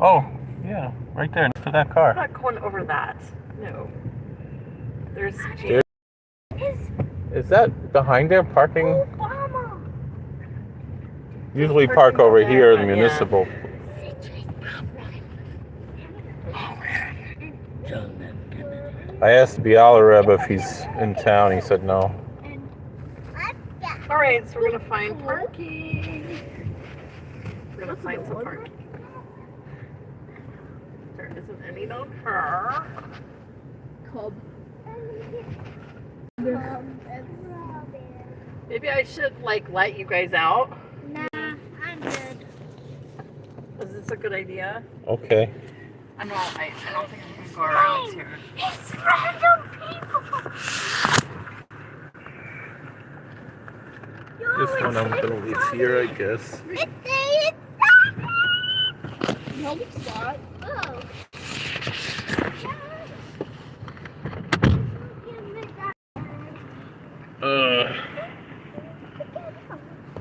Oh, yeah, right there next to that car. I'm not going over that. No. There's... Is that behind there parking? Obama. Usually Parking park over over here in there, the municipal. I asked Biala Rebbe if he's in town. He said no. All right, so we're going to find parking. We're going to find some parking. There isn't any down here. Maybe I should, like, let you guys out. Nah, I'm good. Is this a good idea? Okay. I don't think I'm going to go around here. It's random people. This one I'm gonna leave here, I guess. No, it's not.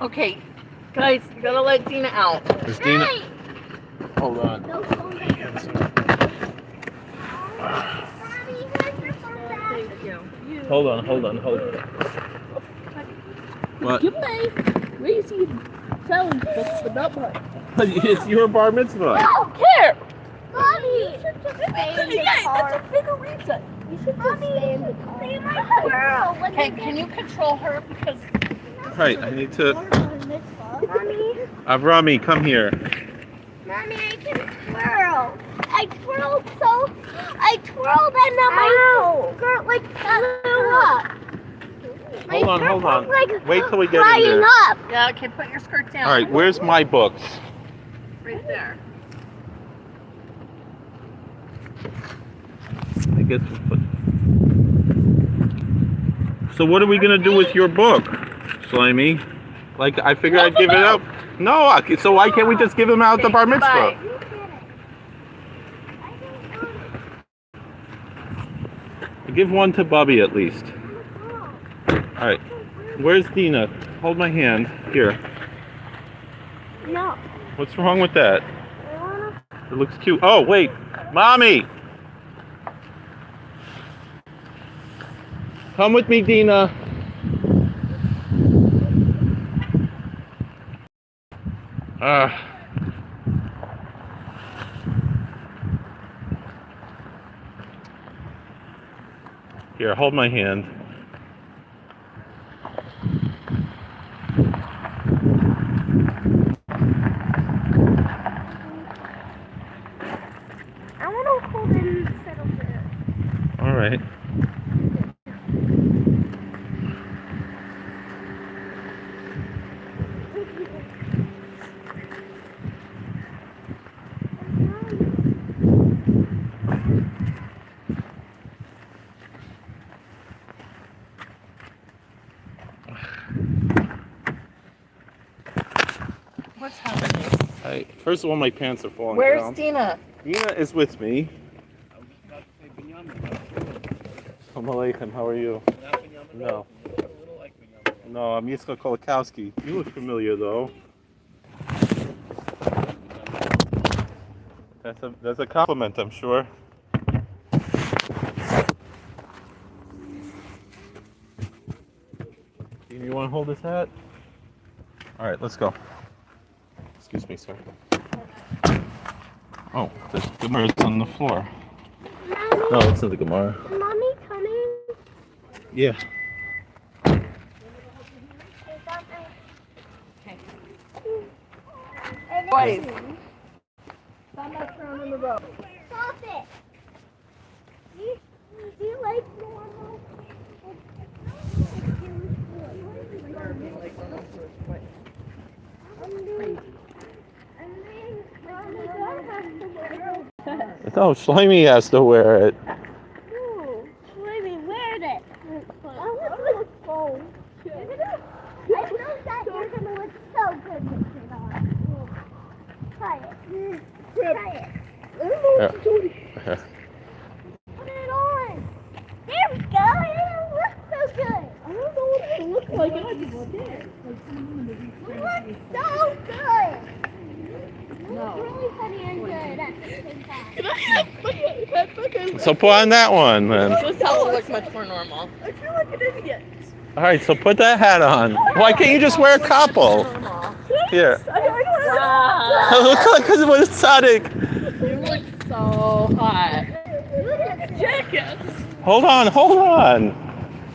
Okay, guys, you gotta let Dina out. Is Dina? Hold on. No, Thank you. Hold on. What? Give me crazy selling books, but not mine. It's your bar mitzvah. I don't care. Mommy, you should just stay in the That's car. a bigger reason. You should just stay in the car. Stay in my car. Okay, can you control her? Because Right, I need to. Mommy, Avrami, come here. Mommy, I can twirl. I twirled and then my skirt like flew up. My Hold skirt on. was, like, Wait till we get in flying there. up. yeah, okay, put your skirt down. All right, where's my books? Right there. I guess we'll put. So what are we gonna do with your book, Slimy? Like I figured I'd give it up. No, so why can't we just give him out the bar mitzvah? Bye. Give one to Bubby at least. All right, where's Dina? Hold my hand. Here. No. What's wrong with that? It looks cute. Oh wait, Mommy. Come with me, Dina. Here, hold my hand. I want to hold it instead of it. All right. What's happening? First of all, my pants are falling Where's down. Dina? Dina is with me. Assalamu alaikum, how are you? No. No, I'm Yitzchak Kolakowski. You look familiar though. That's a compliment, I'm sure. Dina, you want to hold this hat? All right, let's go. Excuse me, sir. Oh, the Gemara is on the floor. Mommy, No, it's not the Gemara. is Mommy coming? Yeah. Boys. Stop messing around on the road. Stop it. Do you like normal? Oh, Slimy has to wear it. Ooh, let me wear it. I want to look cold. I know that you're going to look so good with it on. Try it. Try it. Yeah. Put it on. There we go. It looks so good. I don't know what it looks like. I just did. It looks so good. Really funny and good at the same time. So put on that one then. This hat will look much more normal. I feel like an idiot. All right, so put that hat on. Why can't you just wear a couple? Here. Wow. Look, because it was Hasidic. You look so hot. Jackets. Hold on.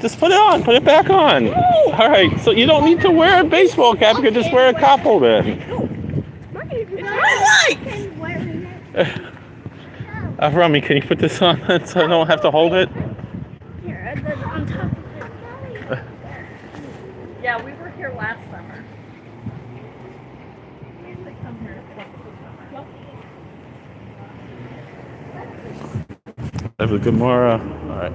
Just put it on. Put it back on. All right, so you don't need to wear a baseball cap. You can just wear a couple then. Rami, can you put this on so I don't have to hold it? Here, and then on top of it. Yeah, we were here last summer. Have a good morning. All right.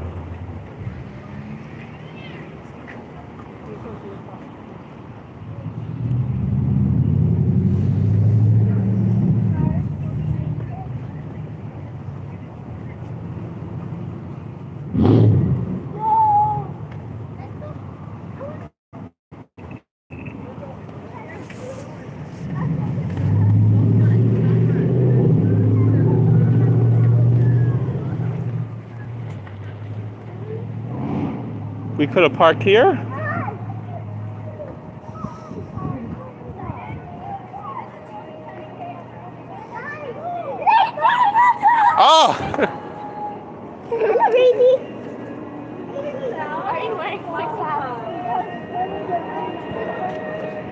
We could have parked here. Oh!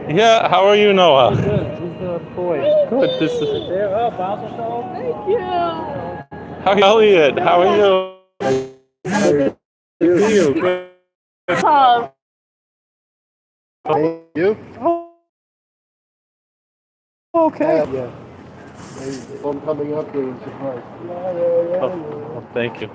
Yeah, how are you, Noah? Good. He's the boy. Good. This is. There, oh, bounce yourself. Thank you. How Elliot? How are you? Good to see you. Good. You? Okay. Yeah. I'm coming up there with surprise. Oh, thank you.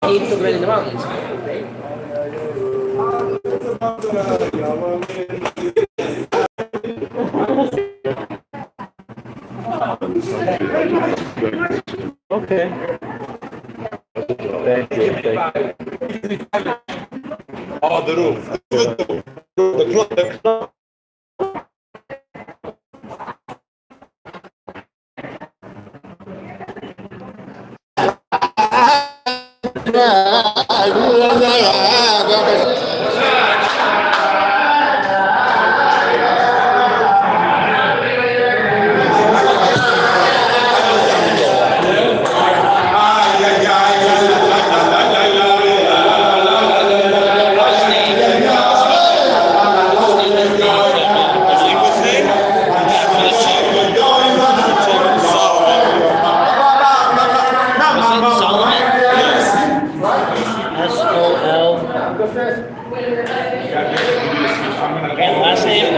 Eat the bread in the mountains. Okay. Thank you. Oh, the roof. The clock. Last name?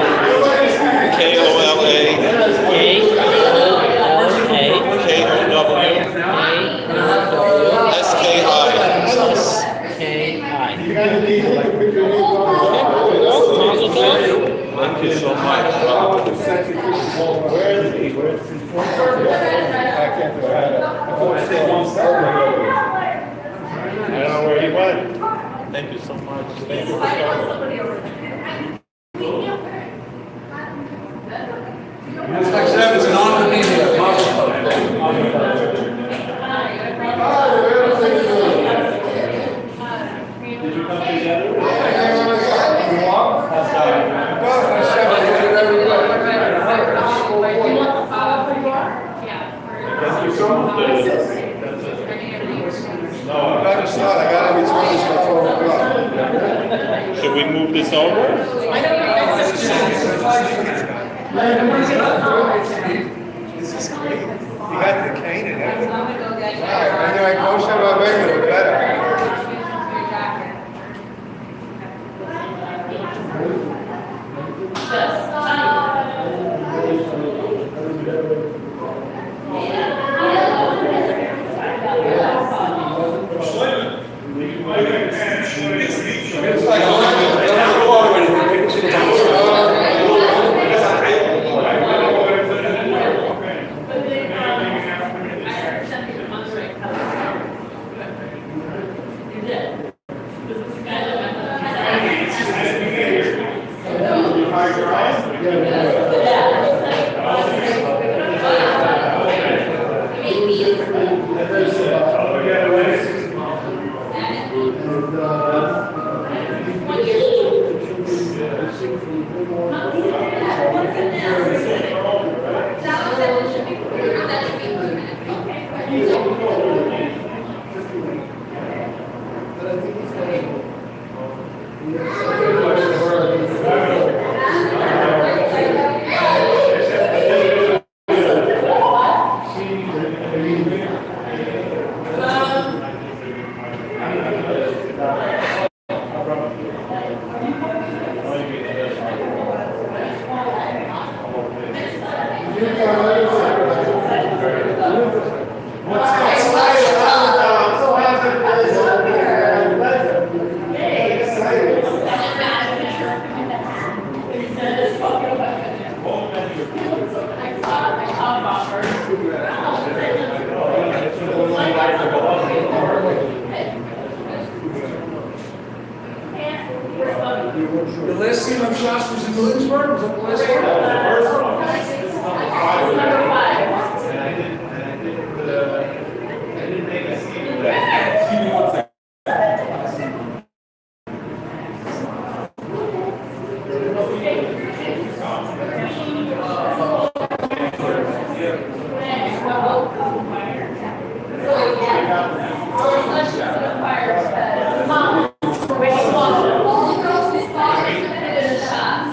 Kola. Thank you so much. I don't know where he went. Thank you so much. Thank you for coming. It's an honor to be here. Should we move this over? This is great. You got the cane and everything. Wow, anyway, go show my baby better. The last scene of Shas was in Williamsburg? Was that the last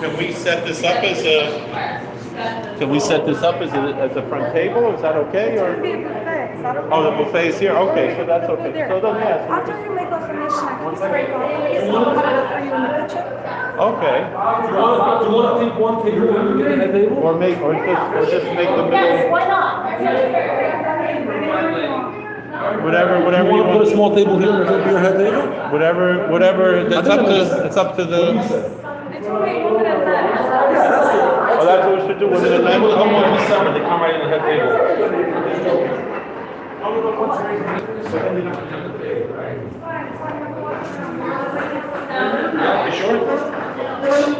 Can we set this up as a? Can we set this up as a front table? Is that okay? Or? Oh, the buffet is here. Okay, so that's okay. So then yes. After you make a finish, I can spray coffee. So I'll put it up for you in the kitchen. Okay. Do you want to take one table and get a table? Or just make the middle. Why not? Whatever You you want to put a want. small table here and it'll be your head table? Whatever. It's up to the. It's only women and men. Oh, that's what we should do. With the They men. will come on December, they come right in the head table. You sure?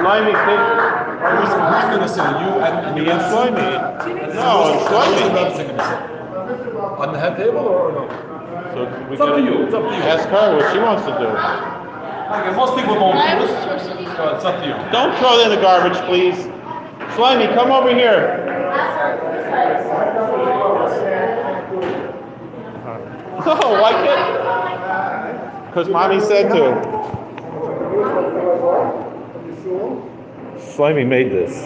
Slimy kid. Who's gonna sit? You and Me and Slimy. No, it's Slimy. On the head table or no? So we It's up to can you. It's up to you. ask her what she wants to do. Okay, most people won't do this. So it's up to you. Don't throw it in the garbage, please. Slimy, come over here. Oh, why can't? Because mommy said to. Slimy made this.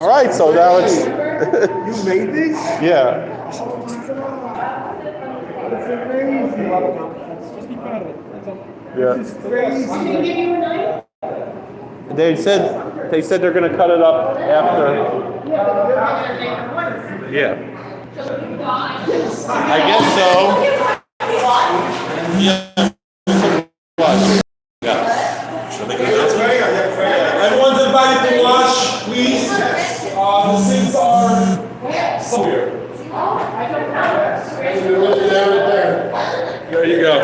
All right, so now it's. You made this? Yeah. That's amazing. Yeah. It's crazy. They said they're gonna cut it up after. Yeah. I guess so. Yeah. Everyone's invited to lunch, please. The seats are somewhere. There you go.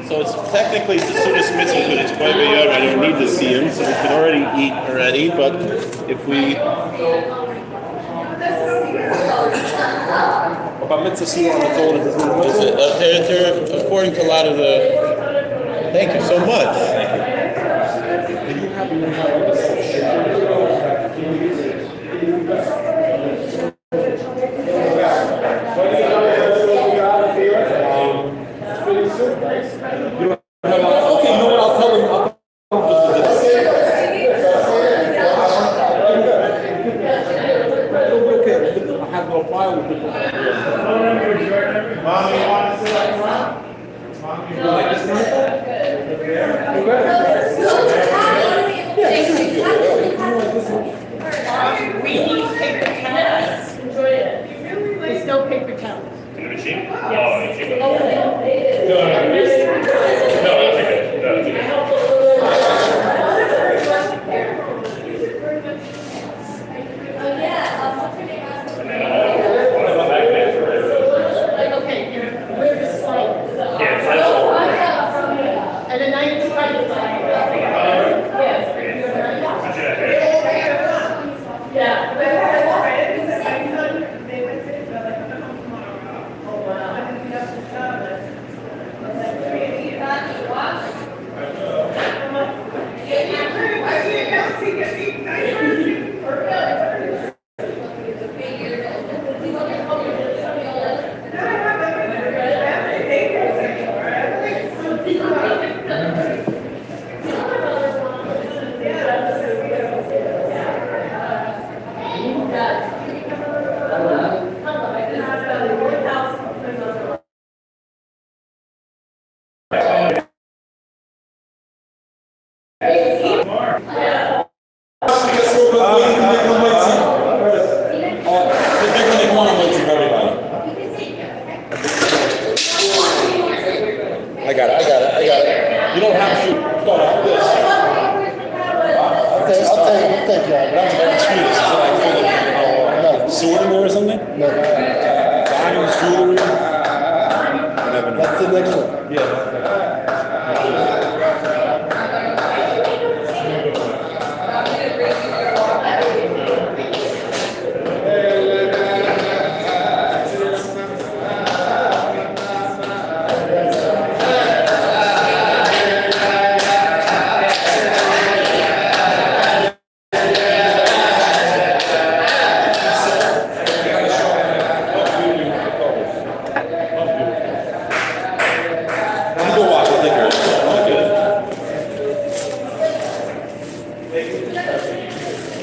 So it's technically the Sudas Mitzvah, but it's by Yom. I don't need the Siyum, so we can already eat already. But if we About Mitzvah Siyum, it's all it is. they're according to a lot of the. Thank you so much. Okay, you know what? I'll tell them. Okay, I have no file with it. Mommy, you want to sit up front? You like this one? We need paper towels. There's no paper towels. In the machine? Yes. And then now you try to I got it. You don't have to start like this. I'll take that. That's very sweet. Is it like full of, sword in there or something? No, Diamonds, jewelry? I never know. that's the next one. Yeah.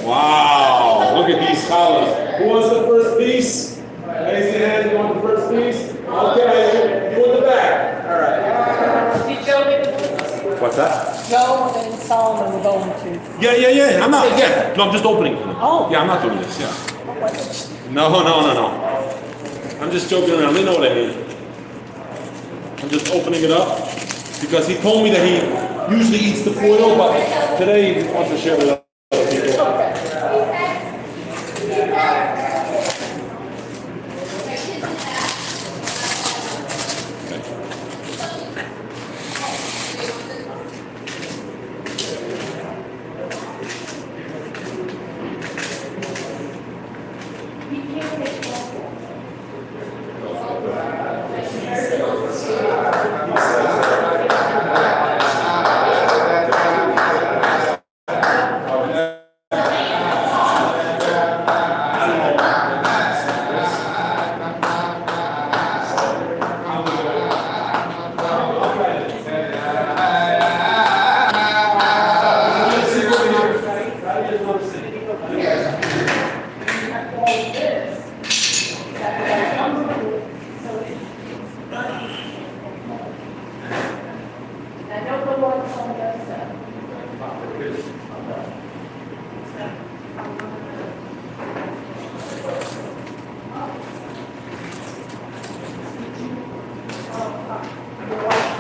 Wow, look at these colors. Who wants the first piece? Raise your hand, you want the first piece? Okay, you in the back. All right. Did Joe make the What's that? Joe and Solomon were going to. Yeah. I'm not, no, I'm just opening for them. Oh. Yeah, I'm not doing this, yeah. No. I'm just joking around, they know what I mean. I'm just opening it up because he told me that he usually eats the foil, but today he wants to share with other people.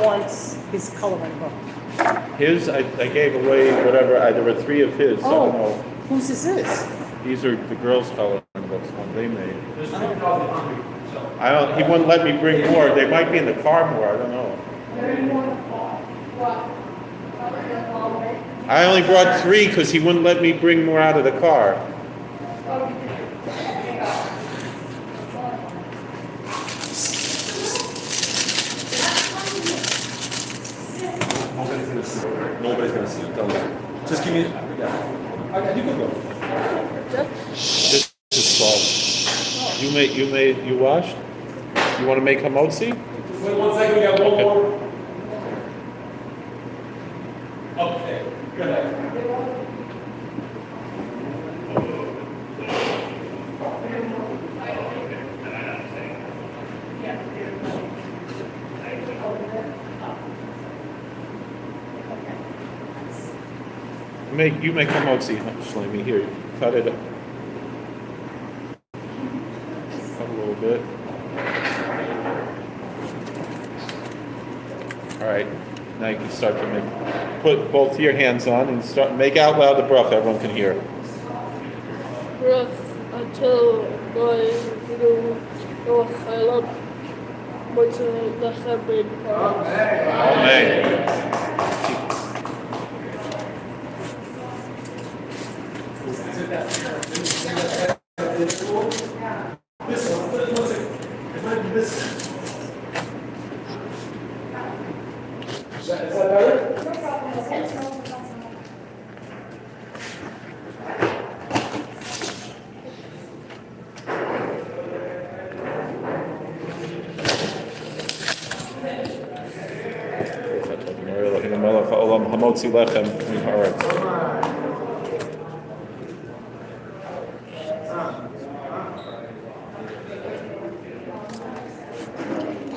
Wants his coloring book. His, I gave away whatever, there were 3 of his, I don't know. Whose is this? These are the girls' coloring books, one they made. He wouldn't let me bring more, they might be in the car more, I don't know. I only brought 3 because he wouldn't let me bring more out of the car. Nobody's gonna see it. Don't worry. Just give me. Yeah. Okay, you can go. This is salt. You washed? You want to make hamotzi? Just wait 1 second. We got one more. Okay. Go ahead. You make hamotzi, Shlomi. Here, cut it up. Cut a little bit. All right. Now you can start to put both your hands on and make out loud the bracha. Everyone can hear. Breath until going through your silent Mitzvah and Amen.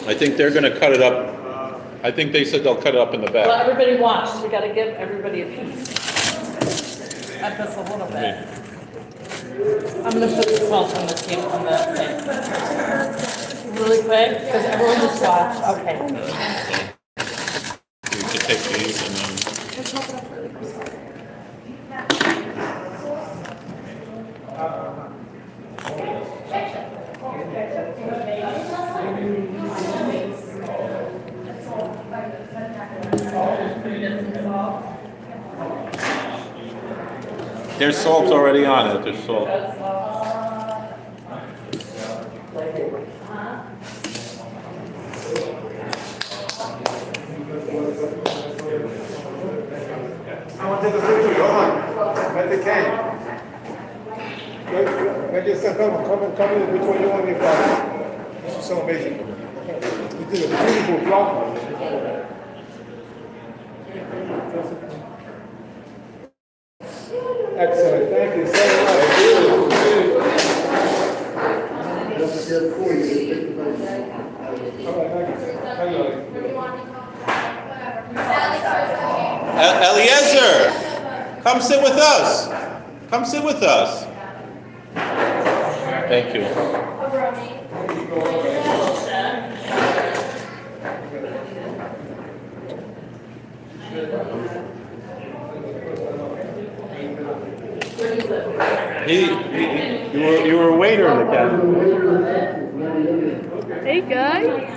I think they're going to cut it up. I think they said they'll cut it up in the back. Well, everybody watch. We got to give everybody a piece. Add this a little bit. I'm going to put the salt on the table on the thing. Really quick, because everyone just watch. Okay. You could take these and then. There's salt already on it. There's salt. I want to take a picture. Hold on. Let the can. Let yourself come in. Which one you want me to buy? This is so amazing. You did a beautiful block. Excellent. Thank you so much. Eliezer, come sit with us. Come sit with us. Thank you. You were a waiter in the cabin. Hey guys.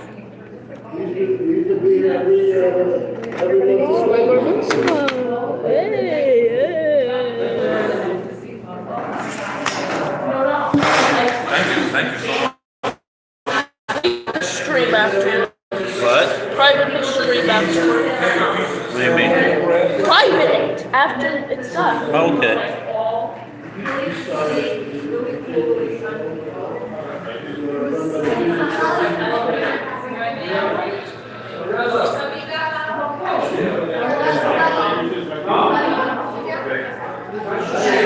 Thank you so much. Stream after. What? Private stream after. What do you mean? Private after it's done. Okay.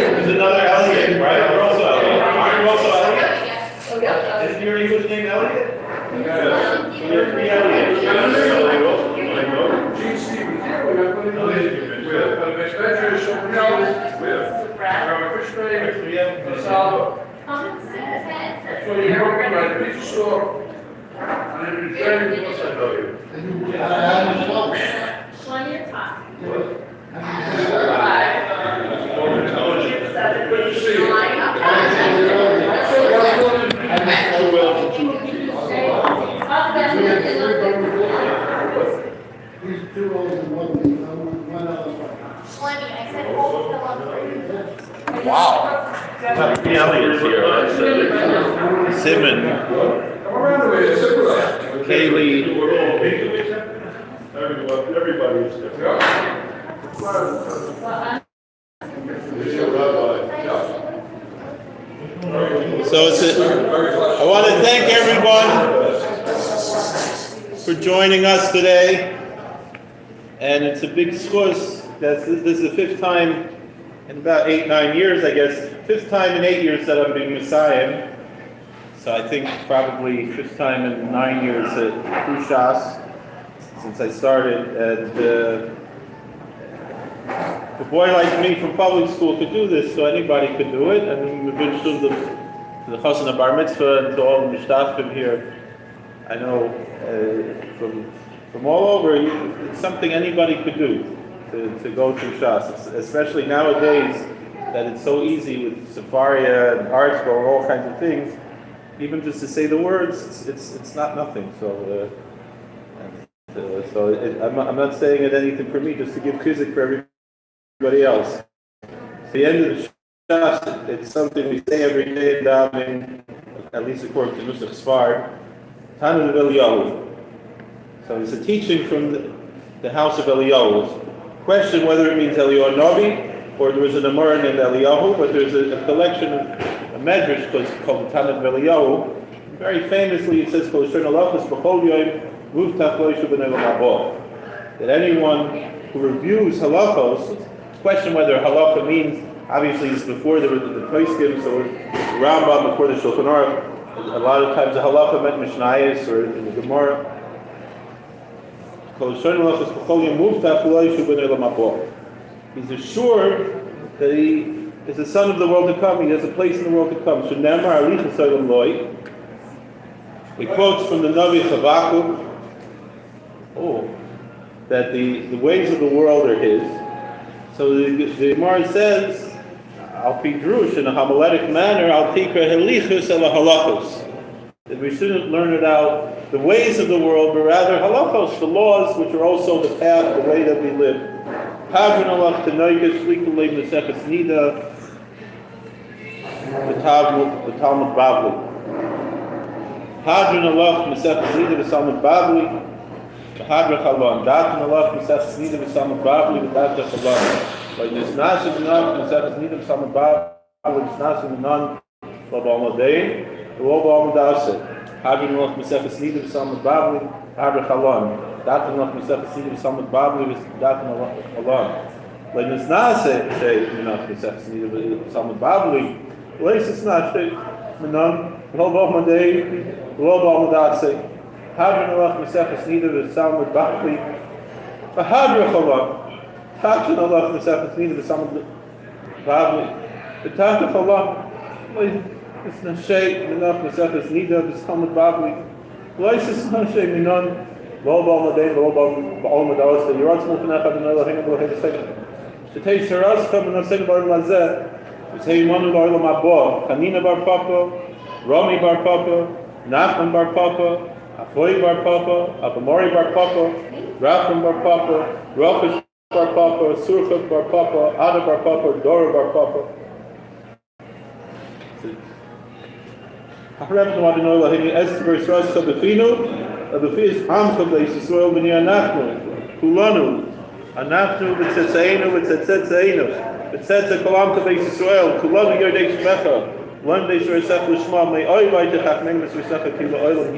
There's another Elliot, right? We're also Elliot. Aren't you also Elliot? Isn't your English name Elliot? Yeah. You're three Elliots. Wow. Three Elliots here. Simon, Kaylee. Everybody's different. So I want to thank everyone for joining us today. And it's a big schus. This is the fifth time in about 8-9 years, I guess. Fifth time in 8 years that I'm being Messiah. So I think probably fifth time in 9 years at Kushas since I started. And a boy like me from public school could do this, so anybody could do it. I mean, we've been to the Chassan Bar Mitzvah and to all the Mishtafim here. I know from from all over. It's something anybody could do to go through Shas, especially nowadays that it's so easy with Sefaria and ArtScroll and all kinds of things. Even just to say the words, it's not nothing. So I'm not saying it anything for me, just to give chizik for everybody else. The end of the Shas, it's something we say every day in davening, at least according to Nusach Sfar, Tana of Eliyahu. So it's a teaching from the house of Eliyahu. Question whether it means Eliyahu Navi or there was an Amor named Eliyahu, but there's a collection of a medrash called the Tana of Eliyahu. Very famously, it says that anyone who reviews halachos, question whether halacha means, obviously it's before the Poskim, so Rambam before the Shulchan Aruch. A lot of times the halacha meant Mishnayos or in the Gemara. He's assured that he is the son of the world to come. He has a place in the world to come. He quotes from the Navi Habakkuk, that the ways of the world are his. So the Gemara says, Al Pi Drush, in a homiletic manner, Al Tikra Helichus Ela Halachos. That we shouldn't learn it out the ways of the world, but rather halachos, the laws, which are also the path, the way that we live. Hadron alach tenoikas likulei meseches nida, the Talmud Bavli. Hadron alach meseches nida, the Talmud Bavli. Hadron chalon. Daten alach meseches nida, the Talmud Bavli, the Daten chalon. Like this nasim non meseches nida, the Talmud Bavli, this nasim non labalmadei. The Lobo Amadase, Hadron Loch Mesefes Nida V'Samad Bavli, Hadron Chalon, Daten Loch Mesefes Nida V'Samad Bavli, Daten Chalon. Like this Nase, say, Menach Mesefes Nida V'Samad Bavli, Leis is not, say, Menon, Lobo Amadei, Lobo Amadase, Hadron Loch Mesefes Nida V'Samad Bavli, Hadron Chalon, Daten Loch Mesefes Nida V'Samad Bavli, the Daten Chalon, it's not shade, enough, Mesefes Nida, the Talmud Bavli. Lois is not shade, Minon, Lobo Almadei, Lobo Almadose, Yeratz Mulfanach, Adonai Elohim, Elohim, Second. Shetei Saras, Kam, and Second Bar Mazeh, it's Heimanu Loilam Abba, Hanina Bar Papa, Rami Bar Papa, Nachman Bar Papa, Afoy Bar Papa, Abamori Bar Papa, Rafram Bar Papa, Rofish Bar Papa, Surchot Bar Papa, Ada Bar Papa, Dora Bar Papa. Harem no Adonai Elohim Esther Yisrael Kabefinu, Abefis Ham Kabei Yisrael B'nei Anachnu, Kulanu, Anachnu B'Tzetzainu B'Tzetzainu, B'Tzetza Kolam Kabei Yisrael, Kulanu Yodei Shmecha, Londei Shresach L'Shma, May Oy Vaytechach Nengmes V'Sach Kila Oilam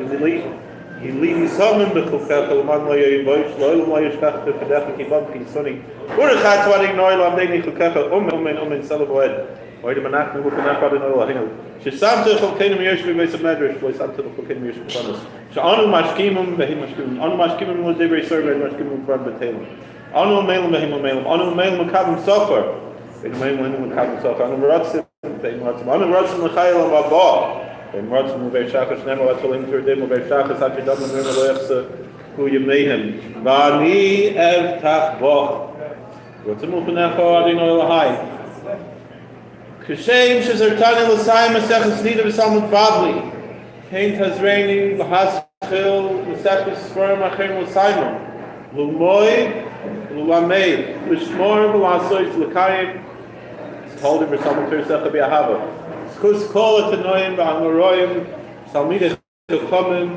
Hili Yisamim B'Chufech, L'man Lo Yoyvosh, L'Oilam Lo Yishkach B'Kedech Kibam Kinsoni, Urechat Vadig Noilam Deni Chukecha, Umen Salavoed. Heute Manach nur von nach Adonai Elohim. Shesamte Cholkeinu Yoshvi Beis Medrash, Shesamte Cholkeinu Yoshvi Panos. She'anu Mashkimum Vehim Mashkimum. Anu Mashkimum Lo Devrei Survey Mashkimum Bar Betelem. Anu Melem Vehim Melem. Anu Melem Makabim Sofer. Vehim Melem Makabim Sofer. Anu Meratzim Vehim Meratzim. Anu Meratzim L'Chayel Avah. Vehim Meratzim Uvei Shachas Nemo Atolim Turdim Uvei Shachas Hachidam Nemo Loechse Hu Yemehem. Vani Ev Tach Boch. Meratzim Uchanecho Adonai Elohim. Kashem Shezertani L'Sayim Maseches Nida V'Salmud Bavli Kain Tazreini L'Haschil Maseches Sforim Achim L'Sayim L'Moy L'Lamei L'Shmor V'Lasoy L'Kayim It's told in V'Salmud Tersecha B'Ahava Schus Kol Atanoim V'Amoroyim Salmidech Chachamim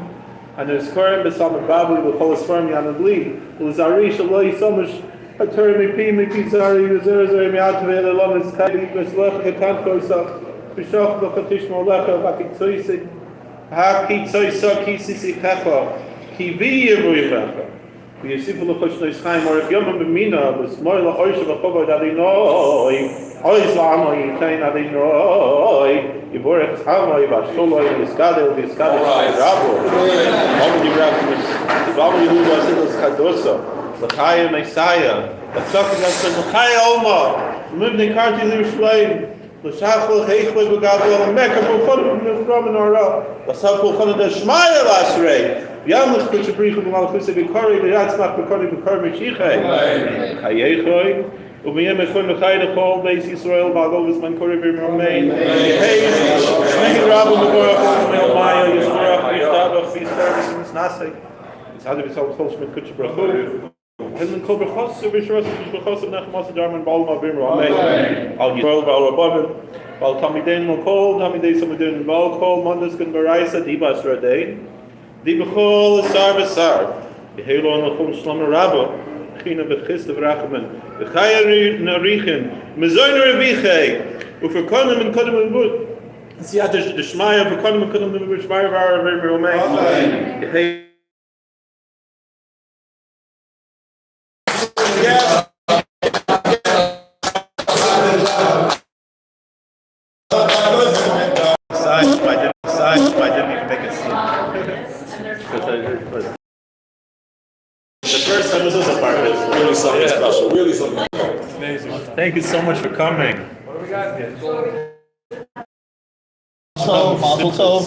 and Eskorim V'Salmud Bavli V'Chol Sforim Yanadli L'Zari Shaloi Somash Atur mipi zari zari mi'atve lelam es kadi beslach ketan kosa b'shach b'chatish molecha v'akitzoyse hakitzoyse kisisi checha kivi yeruyecha v'yisifu l'chosh noischaim or if yomam b'mina b'smoy l'chosh v'chovod adinoi ois la'amo yitain adinoi yivorech z'hamoi v'asholoi v'skadel v'skadel v'rabo v'amad Yehuda asilas chadosa L'chaya Messiah, L'sakhin L'sakhin L'chaya Oma, L'mibnei Karti L'Yerushalayim, L'shachol Heichoi B'Gavol L'Mekah B'Chol B'Nifram N'Ara, L'sakol Chol D'Shmaya L'Ashrei, Yamlich kutshe brichu b'malchuse b'kori v'yatzmach b'kori b'kor m'shichei. Hayechoi. Ubiyem echon l'chai l'chol beis Yisrael ba'govus man kori b'romein. Hey, Hasidic Rabbi Mevorach Mel Maya Yisborach Yishdabach Yisborach Yisnasei. Yishadu b'sal b'chol shmet kutshe brachu. Helen kol b'chos b'shoros b'chos b'nechmas darman b'al ma'bim romein. Al Yisrael b'al rabbanim. B'al tamidein l'kol, tamidei samidin b'al kol, mondas kan b'raisa dibas radein. Di b'chol asar v'sar. Yehelo l'chol shlama rabba. China b'chista v'rachaman. V'chaya narichin. Mezoin revichei. U'ferkonim and kodim and bud. Siyat the shmaya v'kodim and kodim and bud. Shmaya v'ara v'romei. Amen. I didn't even make a scene. The first time this was a part of it. Really something special. Really something amazing. Thank you so much for coming. What do we got here? Mazel tov.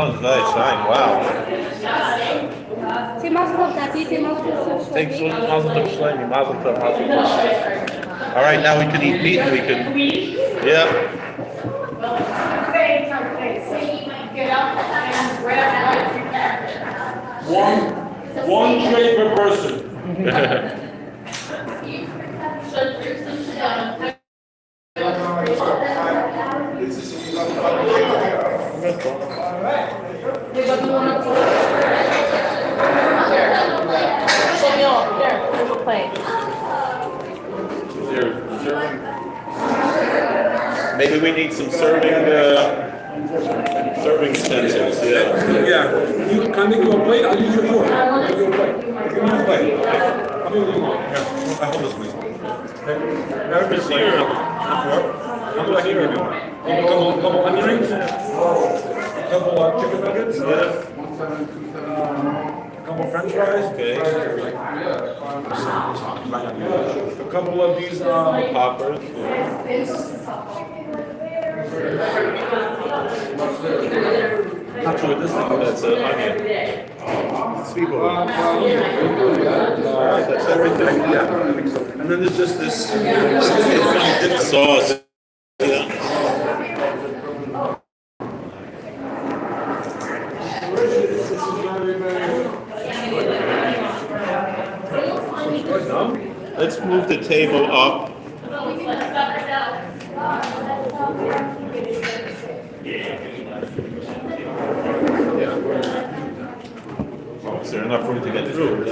Oh, nice, fine. Wow. Say mazel tov, Tati. Say mazel tov. Thanks so much. Mazel tov, Shlomi. Mazel tov, mazel tov. All right, now we can eat meat and we can. Yeah. One tray per person. Maybe we need some serving utensils. Yeah. Yeah. Can I make you a plate? I'll use your fork. I'll give you a plate. Give me a plate. I'll give you one. Yeah. I hold this, please. It's here. How do I hear you? Couple onion rings? A couple chicken nuggets? Yeah. A couple French fries? Okay. A couple of these Poppers. Not sure what this thing is. That's an onion. Sweet boy. Alright, that's everything. Yeah. And then there's just this dip sauce. Yeah. Let's move the table up. Oh, is there enough room to get through?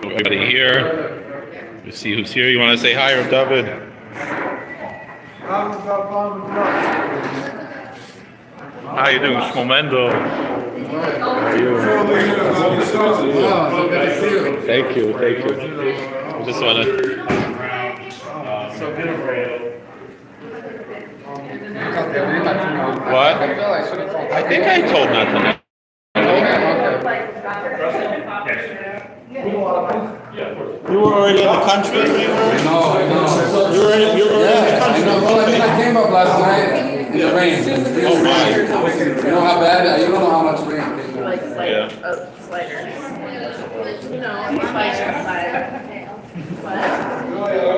Everybody here. You see who's here. You want to say hi, Rav David? How you doing, Shmomendo? How are you? Thank you. I just want to. What? I think I told nothing. You were already in the country? You were already in the country? Well, I came up last night in the rain. Oh, right. You know how bad? You don't know how much rain. Like sliders. You know, slider outside. What?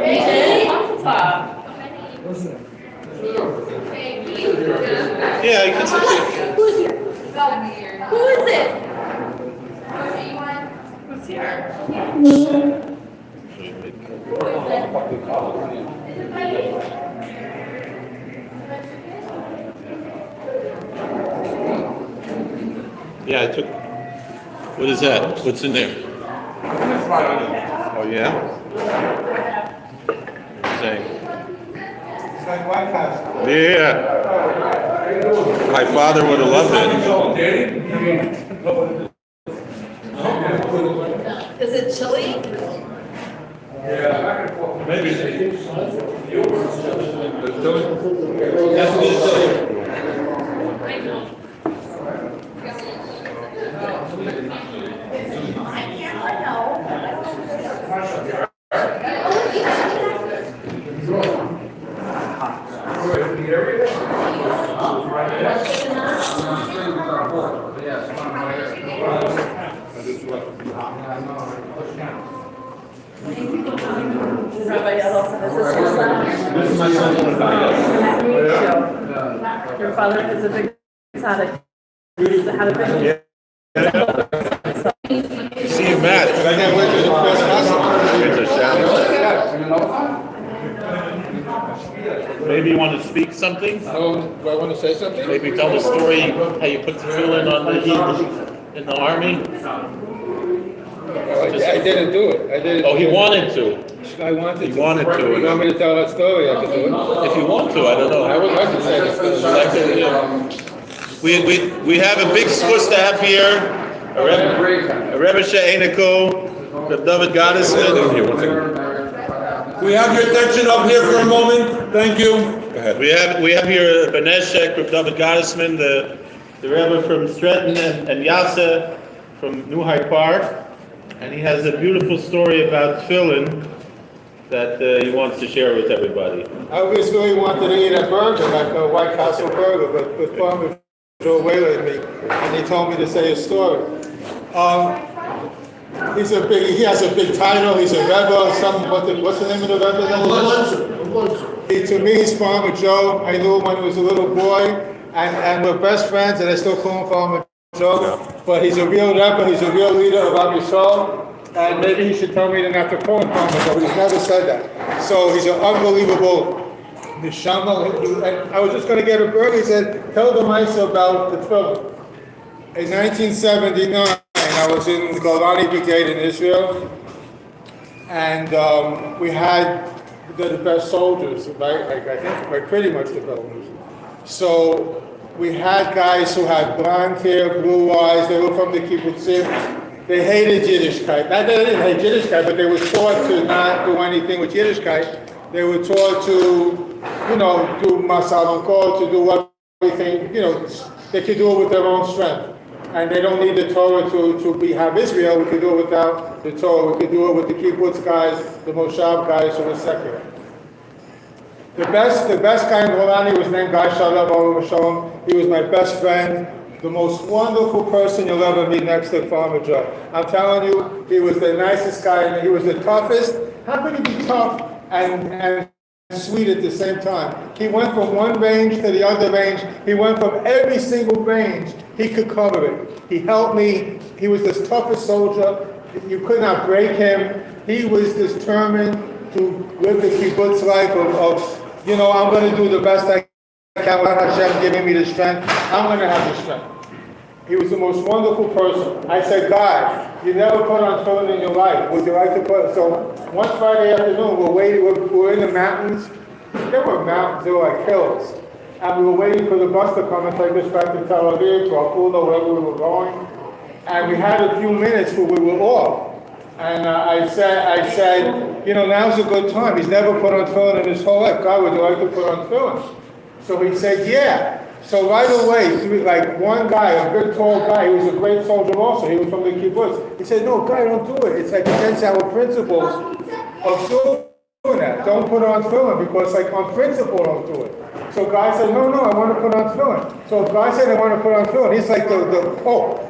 Hey, Pop. Yeah, you can say. Who's here? Who is it? Who's here? Yeah, I took What is that? What's in there? It's fried onion. Oh, yeah? Saying. It's like White House. Yeah. My father would have loved it. Is it chili? Maybe. Rabbi Yadolson, is this your son? This is my son. Nice to meet you. Your father is a big Hasidic. He's had a big. See you, Matt. I can't wait to the first Maybe you want to speak something? Do I want to say something? Maybe tell the story how you put the tefillin on the heat in the army. I didn't do it. I didn't. Oh, he wanted to. I wanted He to. wanted to. You want me to tell that story? I can do it. If you want to, I don't know. I would like to say this story. We have a big schus to have here. A Rebbe She'eniko, the David Gottesman. We have your attention up here for a moment. Thank you. Go ahead. We have here Beneshek, Reb David Gottesman, the Rebbe from Stretton and Yassa from New Hyde Park, and he has a beautiful story about tefillin that he wants to share with everybody. I always really wanted to eat a burger, like a White Castle burger, but Farmer Joe waylaid me, and he told me to say a story. He has a big title. He's a Rebbe. What's the name of the Rebbe? To me, he's Farmer Joe. I knew him when he was a little boy, and we're best friends, and I still call him Farmer Joe. But he's a real Rebbe. He's a real leader of Am Yisrael, and maybe he should tell me not to call him Farmer Joe, but he's never said that. So he's an unbelievable neshama. I was just going to get a burger. He said, "Tell the mice about the tefillin." In 1979. I was in the Golani Brigade in Israel, and we had the best soldiers, right? I think pretty much the best. So we had guys who had blonde hair, blue eyes. They were from the kibbutzim. They hated Yiddishkeit. Not that they didn't hate Yiddishkeit, but they were taught to not do anything with Yiddishkeit. They were taught to, do masal kol, to do everything. They could do it with their own strength. And they don't need the Torah to have Israel. We could do it without the Torah. We could do it with the kibbutz guys, the Moshav guys who were secular. The best guy in Golani was named Guy Shalev Olam Shalom. He was my best friend, the most wonderful person you'll ever meet next to Farmer Joe. I'm telling you, he was the nicest guy, and he was the toughest. How could he be tough and sweet at the same time? He went from one range to the other range. He went from every single range. He could cover it. He helped me. He was the toughest soldier. You could not break him. He was determined to live the kibbutz life of I'm going to do the best I can. Let Hashem giving me the strength. I'm going to have the strength. He was the most wonderful person. I said, "Guy, you never put on tefillin in your life. Would you like to put?" So one Friday afternoon, we're in the mountains. There were mountains. There were like hills. And we were waiting for the bus to come and take us back to Tel Aviv, to Afula, wherever we were going. And we had a few minutes where we were off. And I said, now's a good time. He's never put on tefillin in his whole life. God, would you like to put on tefillin? So he said, yeah. So right away, one guy, a big tall guy, he was a great soldier also. He was from the kibbutz. He said, "No, guy, don't do it. It's like against our principles of doing that. Don't put on tefillin because on principle, don't do it." So Guy said, no, I want to put on tefillin. So if Guy said, "I want to put on tefillin," he's like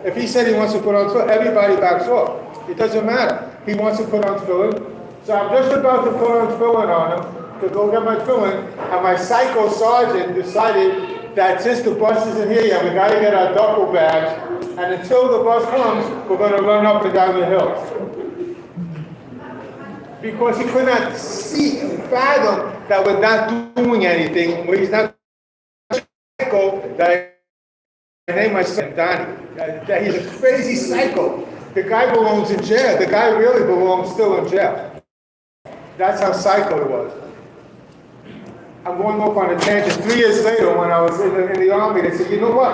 if he said he wants to put on tefillin, everybody backs off. It doesn't matter. He wants to put on tefillin. So I'm just about to put on tefillin on him, to go get my tefillin, and my psycho sergeant decided that since the bus isn't here yet, we got to get our duffel bags, and until the bus comes, we're going to run up and down the hills. Because he could not see and fathom that we're not doing anything, he's not psycho, that named my son Donnie. He's a crazy psycho. The guy belongs in jail. The guy really belongs still in jail. That's how psycho it was. I'm going off on a tangent. 3 years later, when I was in the army, they said, you know what?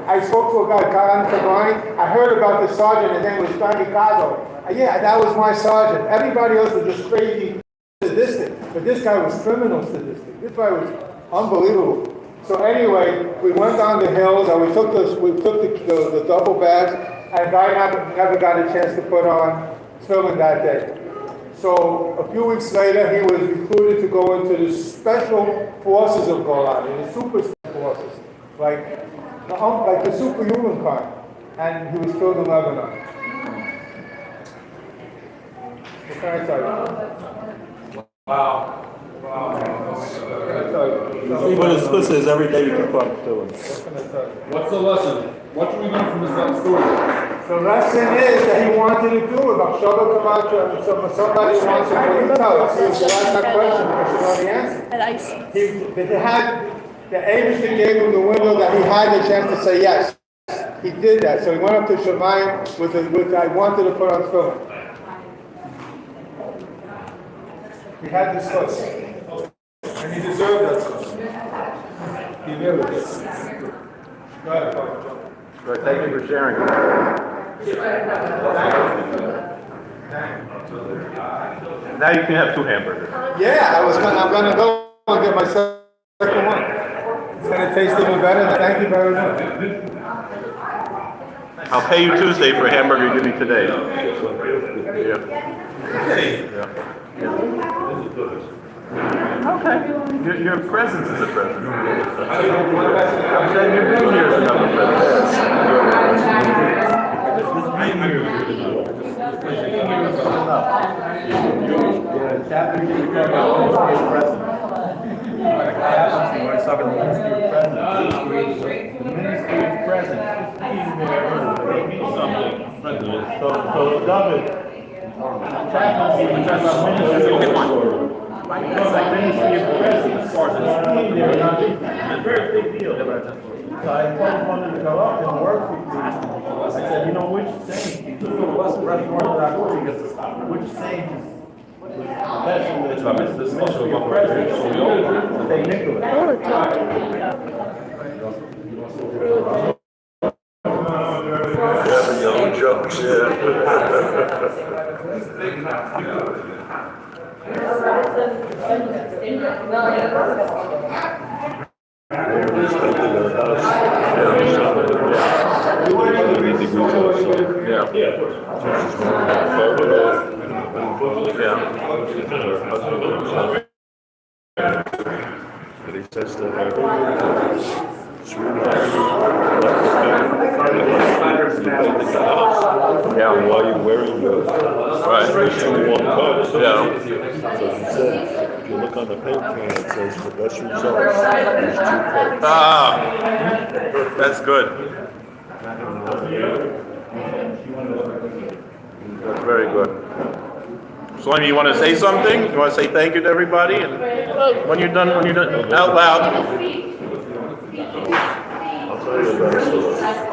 I spoke to a guy, Karan Tabani. I heard about the sergeant. His name was Donnie Cado. Yeah, that was my sergeant. Everybody else was just crazy sadistic. But this guy was criminal sadistic. This guy was unbelievable. So anyway, we went down the hills and we took the duffel bags, and the guy never got a chance to put on filming that day. So a few weeks later, he was recruited to go into the special forces of Golan, the super forces, like the superhuman kind, and he was killed in Lebanon. What can I tell you? Wow. But it's good is every day you can talk to him. What's the lesson? What do we learn from this story? The lesson is that he wanted to do it. Somebody wants to tell us. He was asked that question because you know the answer. And ice. The Abishai gave him the window that he had the chance to say yes. He did that. So he went up to Shemayim with I wanted to put on film. He had this choice. And he deserved that choice. He really did. Go ahead, Father John. Right, thank you for sharing. Now you can have 2 hamburgers. Yeah, I'm gonna go and get my second one. It's gonna taste even better. Thank you very much. I'll pay you Tuesday for a hamburger you give me today. Yeah. Okay. Your presence is a present. I'm saying your being here is another present. Very big deal. So I told one to go up and work with me. I said, you know, which saint, which saint is best in the special presence? St. Nicholas. Jokes, While you're wearing the Right. one cup. Yeah. So he said, if you look on the paint can, it says the best results is 2 cups. Ah, that's good. That's very good. So, you want to say something? You want to say thank you to everybody? And when you're done, out loud. I'll tell you about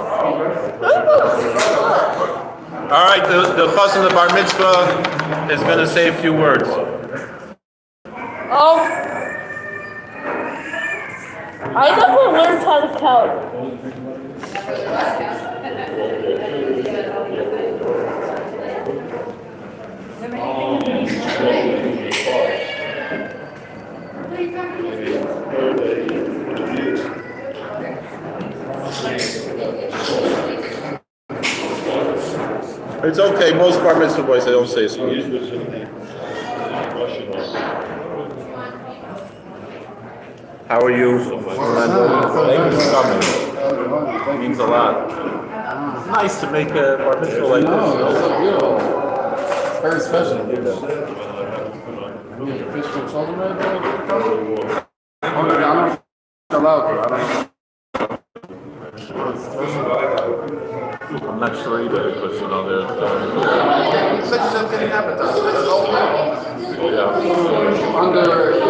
All right, the chassan of the bar mitzvah is going to say a few words. I never learned how to count. It's okay. Most bar mitzvah boys, they don't say so. How are you? Thank you for coming. It means a lot. It's nice to make a bar mitzvah like this. It's very special. Fish from children, I'm not allowed to. I'm not sure either because they're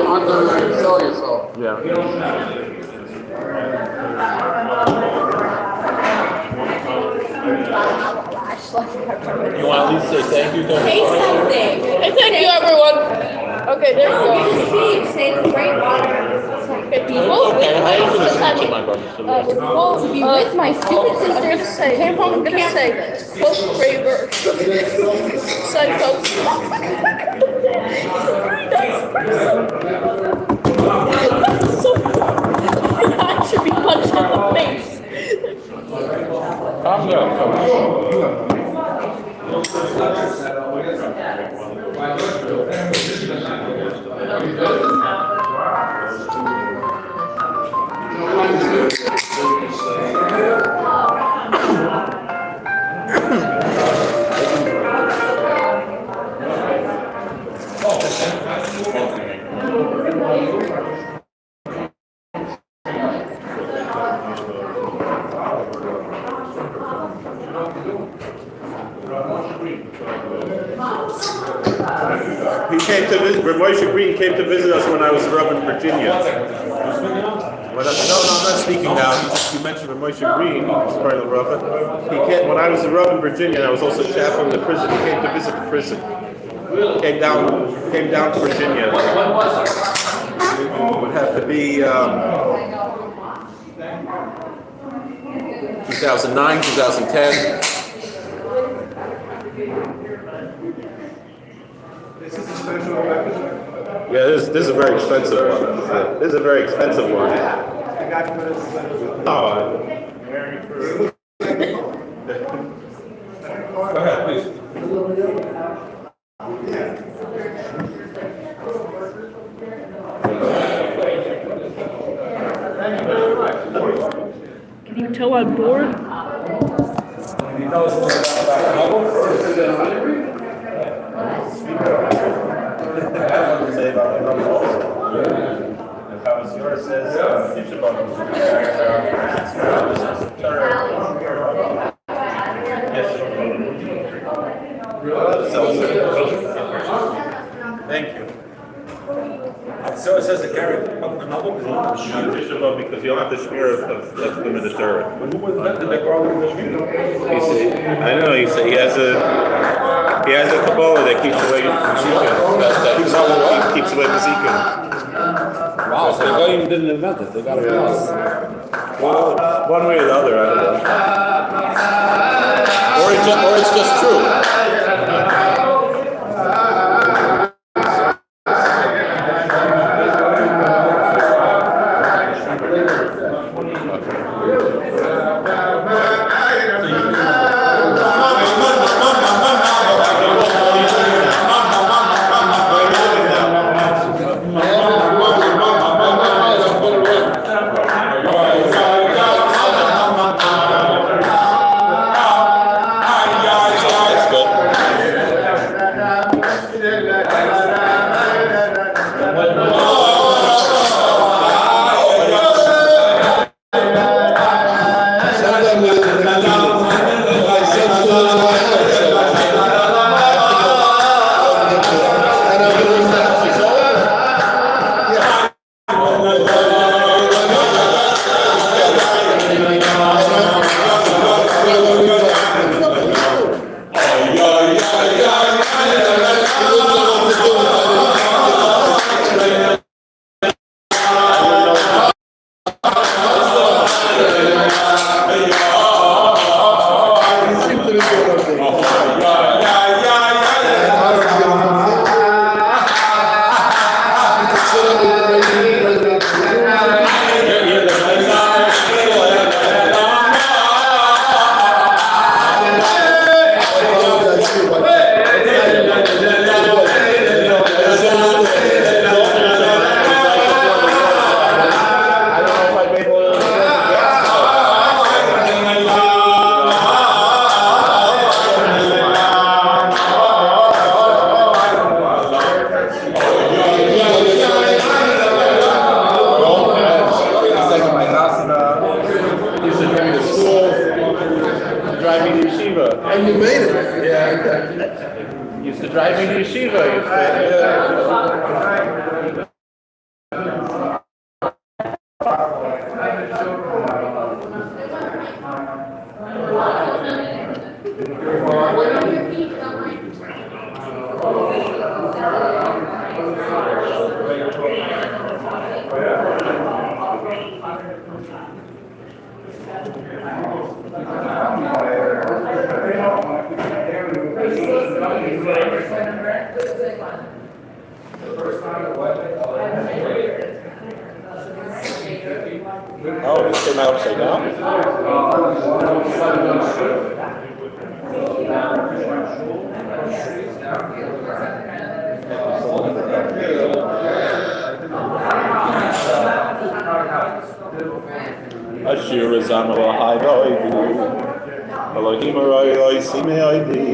Undersell yourself. yeah. You want to at least say thank you to Say something. Hey, thank you, everyone. Okay, there you go. Say it's great water. Okay, people. Okay, I ain't gonna speak to my brother. Well, to be with my students, I'm gonna say, I'm gonna say, Post Kraber, Psycho. I should be punched in the face. Calm down, come on. He came to visit, Rabbi Moshe Green came to visit us when I was Rav in Virginia. I'm not speaking now. You mentioned Rabbi Moshe Green, he's part of the Rav. When I was a Rav in Virginia, and I was also chaplain in the prison, he came to visit the prison. Came down to Virginia. It would have to be 2009, 2010. This is a special record. Yeah, this is a very expensive one. This is a very expensive one. I got you this. Oh, Go ahead, please. Can you tell I'm bored? say about the numbers. How was yours says Thank you. So it says the carrot. Because you don't have the shmir of limited Torah. Who was that? Did they call him the shmir? I know. He has a Kabbalah that keeps away that keeps away the Zikin. Wow, so the guy even didn't invent it. They got it from us. Well, one way or the other, I don't know. Or it's just true. And you made it. Yeah. Used to drive me to yeshiva. Oh, this came out upside down? Ashir Zamala High Elohim Arayoi Sime Oidi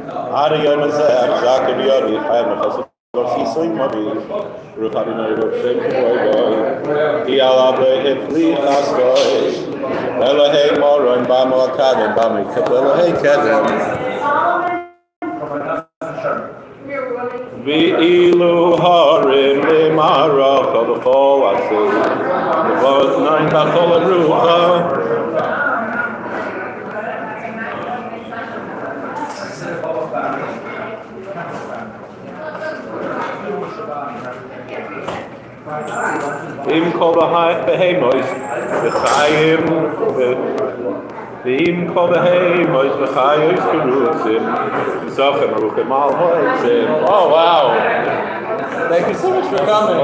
Ariyam Azab Zakab Yodi Chayam Nefasa Losi Soim Modi Ruchadinoi Ruchim Kiboy Iyalabe Ifli Chaskoi Elohei Moron Bamo Akadem Bami Elohei Kedem V'ilu harim limara Chodachol Asir V'vot Nain Bachol Rucha Im kol behemois b'chayim v'im kol behemois b'chayos kerutzim v'sochem aruchim al hoitzim. Oh wow! Thank you so much for coming.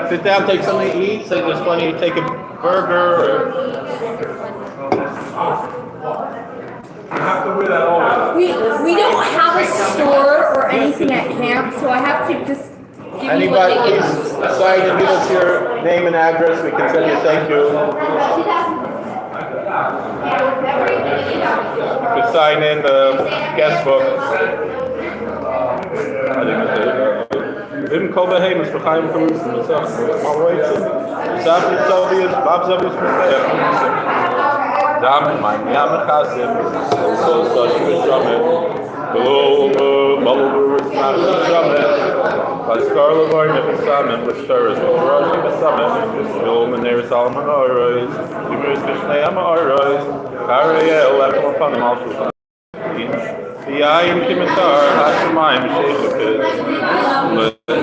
Sit down, take something to eat. So there's plenty. Take a burger. We don't have a store or anything at camp, so I have to just give Anybody, you what they please sign and give us your name and address. We can send you a thank you. You can sign in the guest book. I think that's it. Im kol behemois b'chayim kerutzim v'sochem al hoitzim v'safri tzovius b'avzavius m'steach Dam mein Yam Chasim so Shashim Shamet Malur Shamet Paskar Lavar Nebesamet B'Sharis B'Rashi B'Samet Shul Meneir Salman Arois Yimris B'Shnei Am Arois Karayel Lepel Apanim Al Shulchan V'Yayin Kimitar Hashemayim Sheikh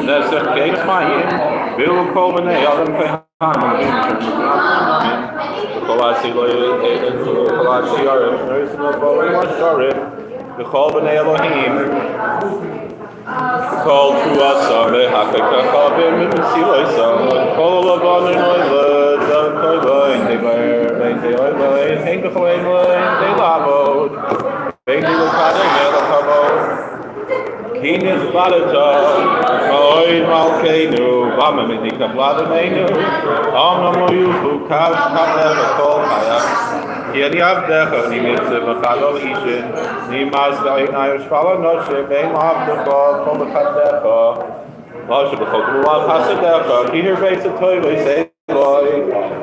Nesech Keis Mayim V'Il Kol B'Nei Adam Kehanim Kolasi Yarim, the Chol B'nei Elohim, Kol Tuasa Mehakaka Chabim Mitzilasa, Kol Lavan Noile, Dam Koiloin, Devar, They Oiloin, Hein B'Choin Loin, They Lavod, Bein Dilukadem Elachavod, Kinis Balata, Oid Malkeinu, Vama Medika Vladameinu, Omnamo Yufu, Kav Kamev, Kol Chaya, Yen Yavdecha, Ni Mitzvah V'chadol Ishin, Ni Maz V'ayinay Shvala Noshe, Bein Ma'avdecha, Kol V'chaddecha, Moshe B'chol Gulav Hasadecha, Ki Hirbeis Atoyloi Seiloi,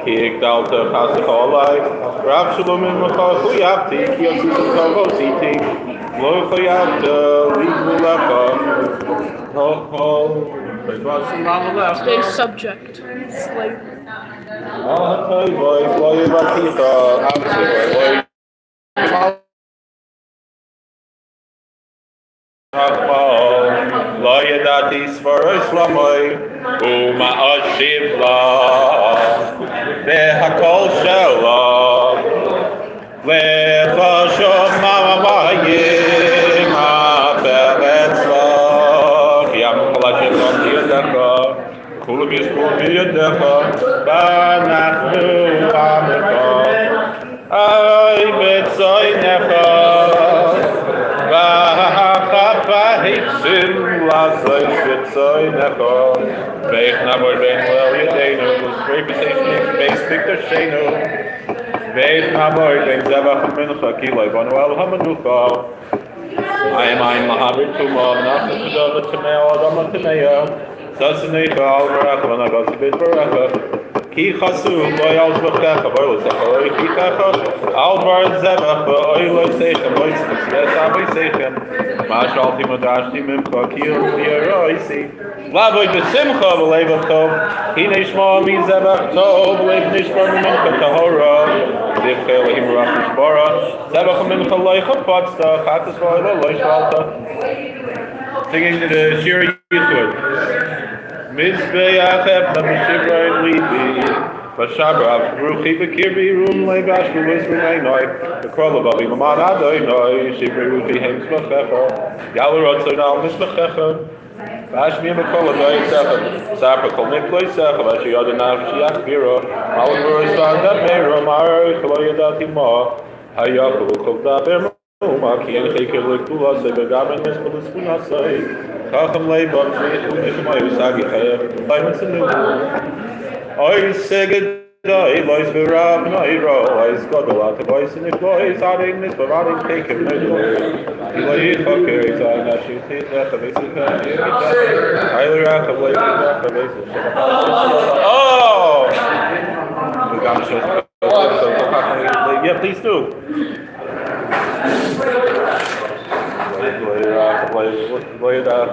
Ki Igdalta Chasicholai, Rav Shalomim L'chol Chuyavti, Ki Yotzis Tovo Siti, Lo Chuyavta, Liguleka, Stay subject. Slavery. Lo yadati svaroi shlamoi Uma ashiv la Vehakol shela Lechashom mamamayim Aperetz la Kiyam kolashim lo tiyadecha Kulam yishpur biyadecha Banachnu amecha Ay betzoy necha Vahachapahitsim Lazay betzoy necha Veich nabor ben lel yadeinu Reputation base Victor Shenu Veich nabor ben zevach mincha Kiloi banu el hamanucha I am lahabir tuma Nachas medava tameo Adama tameo Sasanecha al Baracha Vanagasi bit Baracha Ki chasu lo yalz b'checha V'oilo secha lo yichichecha Al bar zevach V'oilo seichem Lo yitzchak zves avay seichem Ma'ashalti modashti mimcha Ki yoroisi Lavoy b'simcha V'leivav tov Ki nishma mi zevach tov V'leiv nishma mimcha tahora Zivcha Elohim rach nishbara Zevach mimcha lo yichapatzta Chatas v'oilo lo yishalta Singing to the Shira Yisur Mizbeach Efna B'Shivra and Levi Bashabra, Ruchi Bekirbi, Rum Legash, Louis Renai, the Krolababi, Mamanado, Shibri Ruchi Hames Machecha, Galarotzo, Mismachecha, Bashmi Makola, Sapra Kolniklay Secha, Bashiyadana, Shiach Biro, Malabur Sada, Mero, Mara, Kaloyadati Ma, Hayaku, Kodaber, Maki, and Hekil Kula, Segaman, Mispus Funasai, Chacham Labor, Nishmay, Sagi, Diamonds and New. I said, I was the Rav Nairo, I got a lot of voice in the voice, adding this, but adding take him no more. He lay fuckers, I know she take that, the basic, I lay out of late, the basic. Oh! We got to yeah, please do. Lay it out,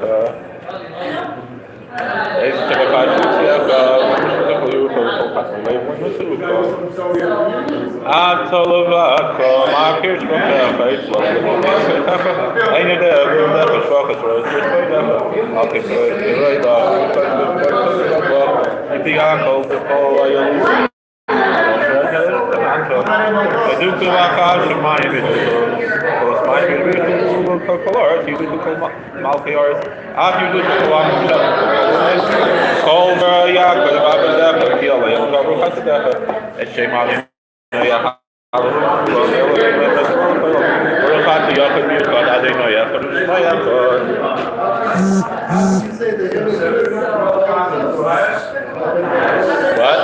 What?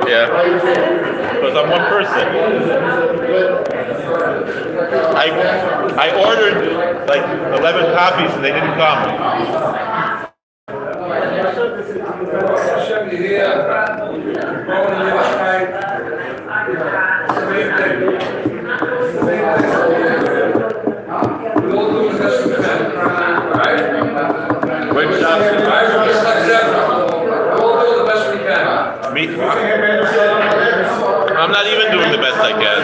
Yeah. Because I'm one person. I ordered like 11 copies and they didn't come. I'm not even doing the best I can.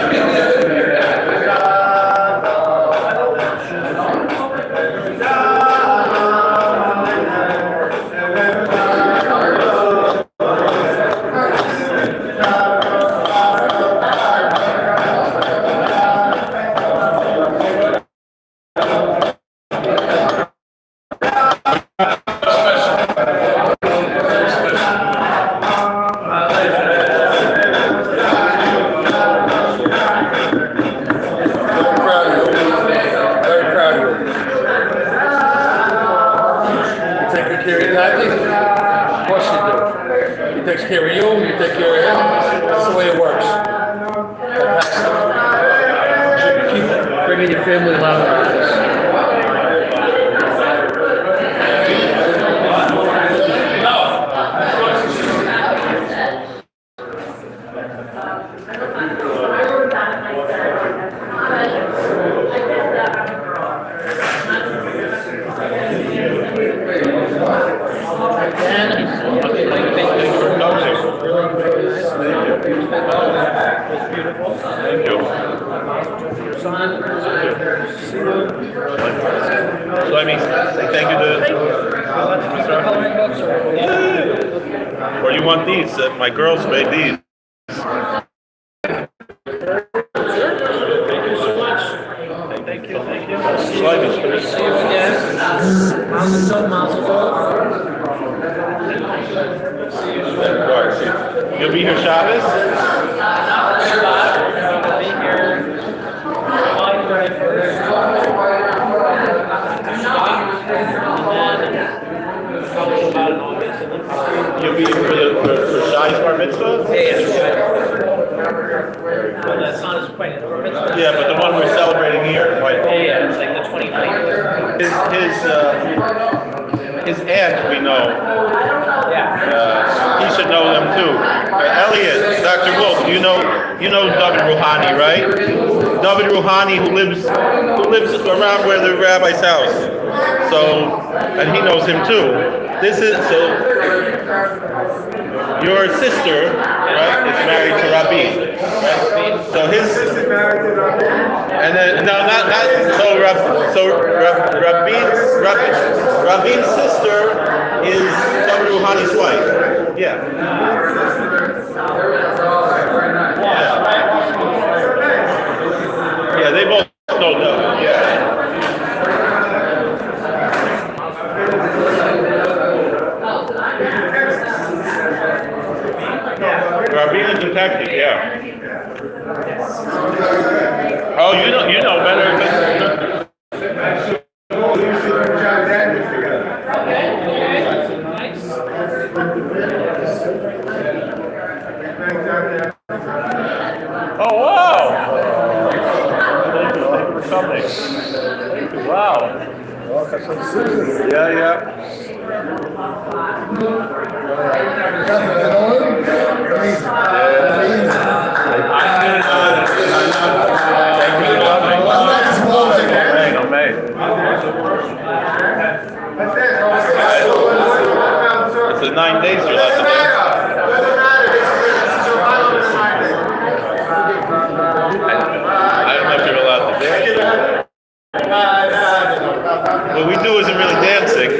Or you want these? My girls made these. Thank you. See you again. You'll be here Shabbos? I'll be here Monday first. You'll be here for Shai's bar mitzvah? Well, that's not as quite a bar mitzvah. Yeah, but the one we're celebrating here. Right? Yeah, it's like the 29th. His aunt, we know. Yeah. He should know them too. Elliot, Dr. Wolf, you know David Rouhani, right? David Rouhani, who lives around where the rabbi's house. So, and he knows him too. Your sister, right, is married to Rabbi, right? So his sister married to Rabbi, and then Rabbi's sister is David Rouhani's wife. Yeah. Yeah, they both know that. Yeah. Rabbi and detective, yeah. Oh, you know better. Oh, wow. Thank you for coming. Thank you. Wow. Yeah. It's the 9 days you're allowed to do. I don't know if you're allowed to dance. What we do isn't really dancing.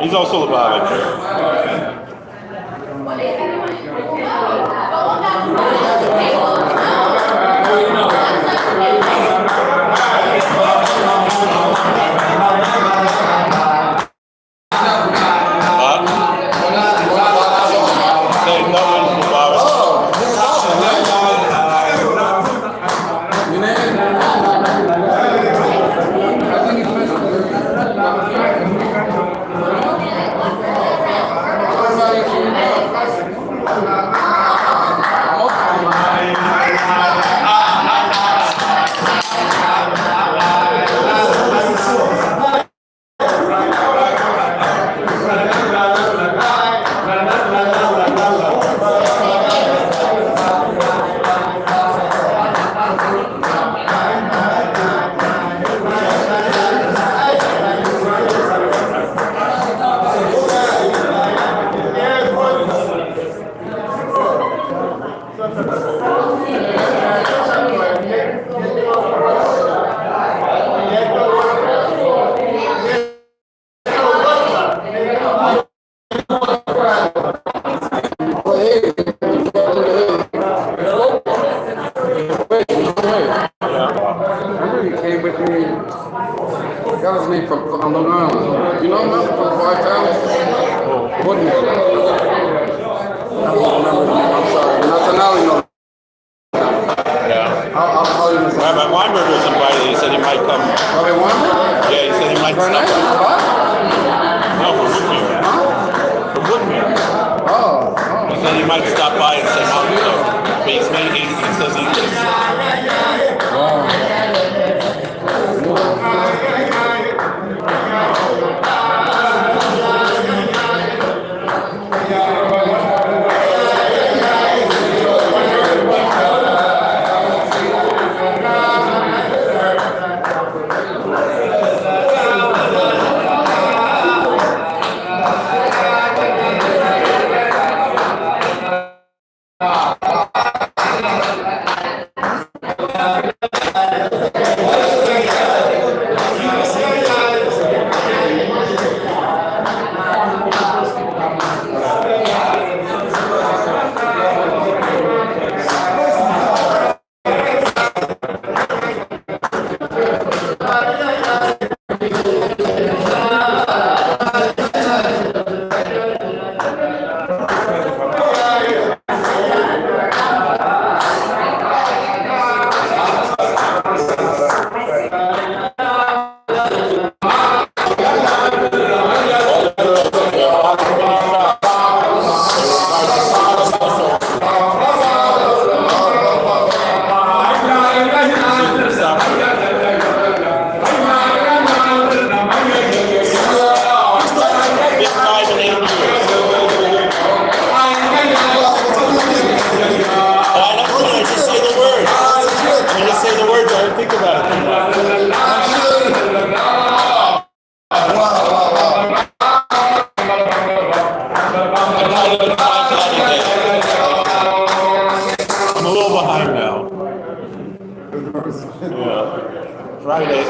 He's also Lubavitch. Rabbi Weinberg was invited. He said he might Right stop now? by. No, for Woodmere. For Woodmere. Oh, He said he might stop by and say hello. But he says he just.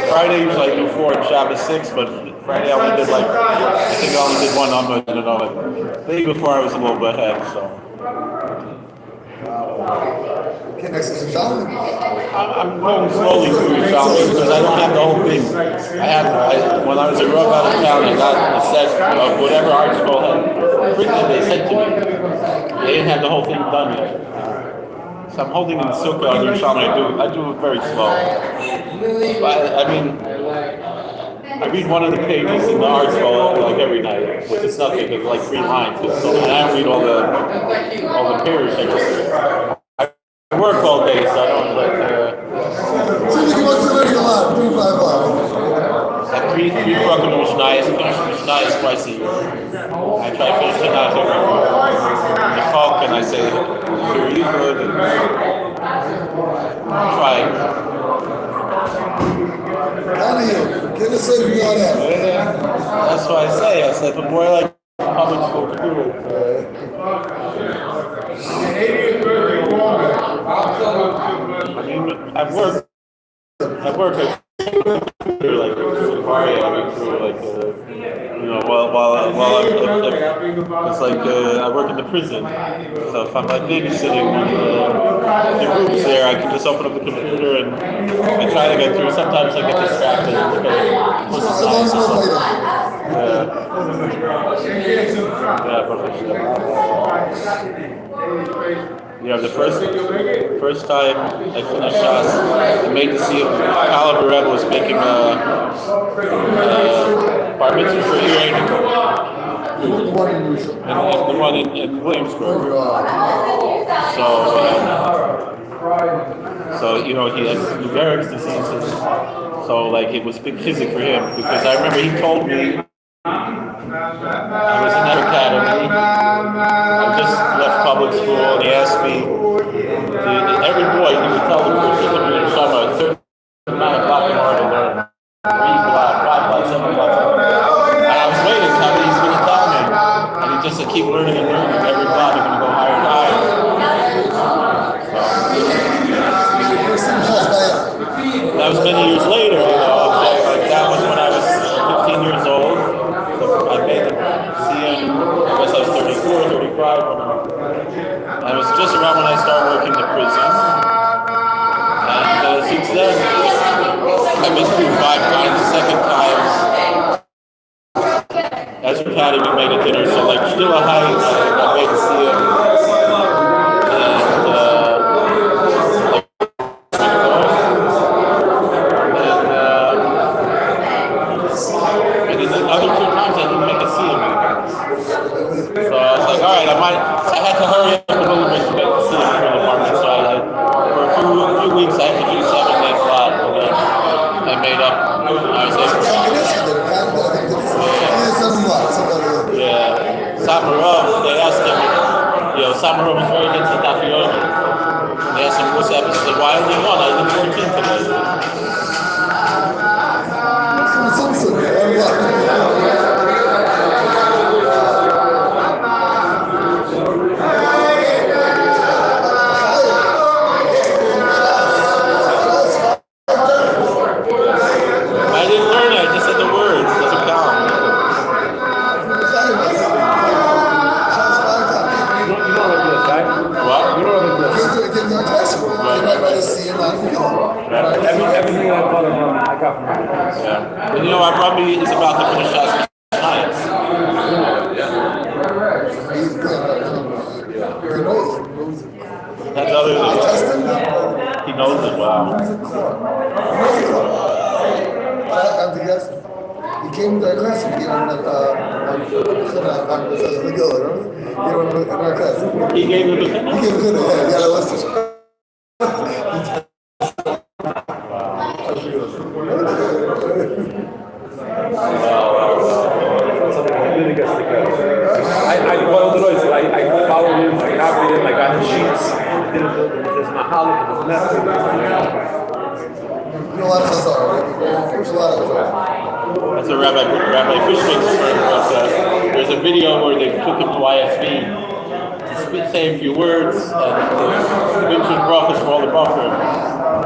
Friday was like before and Shabbos 6, but Friday I only did like, I think I only did one number and another. The day before I was a little bit ahead, so. Okay, next is Shalom. I'm going slowly through the Shalom because I don't have the whole thing. When I was a Rav out of town, I got a set of whatever art school had printed, they sent to me. They didn't have the whole thing done yet. So I'm holding in the sukkah on Yerushalayim. I do it very slow. But I mean, I read one of the pages in the art scroll like every night, which is nothing. It's like 3 lines. So I don't read all the pages. I work all day, so I don't like. Seems like you must be learning a lot between 5 hours. At 3 o'clock in Mishnayos, I finish Mishnayos twice a year. I try to finish Tanakh every year. The Chok, and I say, sure, you good, and try. Get us safe, you got that. That's what I say. I said, the more like public school to do it. I mean, I've worked at like Safari, I went through like while it's like I work in the prison, so if I'm like babysitting the groups there, I can just open up the computer and I try to get through. Sometimes I get distracted and look at this is nice or something. Yeah, the first time I finished Shas, I made the Siyum. Hasidic Rabbi was making a bar mitzvah for Elaine. And the one in Williamsburg. So he has Lou Gehrig's disease. So like it was big physics for him because I remember he told me. I was in that academy. I just left public school, and he asked me. Every boy, he would tell them for a certain amount of block more to learn. 3 blocks, 5 blocks, 7 blocks. And I was waiting how he's going to tell me, and he just keep learning and learning. Every block is going to go higher and higher. That was many years later. Like that was when I was 15 years old. I made the Siyum, I guess I was 34, 35. And it was just around when I started working in the prison. And since then, I've been through 5 times. The second time, as we had we made a dinner. So like still a high, I made the Siyum. then the other 2 times I didn't make a Siyum. So I was like, all right, I had to hurry up a little bit to make the Siyum for the apartment. So for a few weeks I had to do 7 days flat, and then I made up. I was able to. Yeah, Samarov, they asked him, Samarov was very into Dafyomi. They asked him, what's happening? He said, why only 1? I did 14 today. I didn't learn it, I just said the words. It doesn't count. Everything I thought about, I got from my parents. Yeah. And our Rabbi is about to finish Hasidic Rabbi. That's other than he knows it well. He came to our class and he gave him our class. He gave him the He gave him yeah, that was I followed him, I copied him, I got his sheets, there's Mahalo, there's nothing. a lot of us are. There's a lot of us are. That's what Rabbi Fishman said. There's a video where they took him to ISB to say a few words and give some brachas for all the bacher.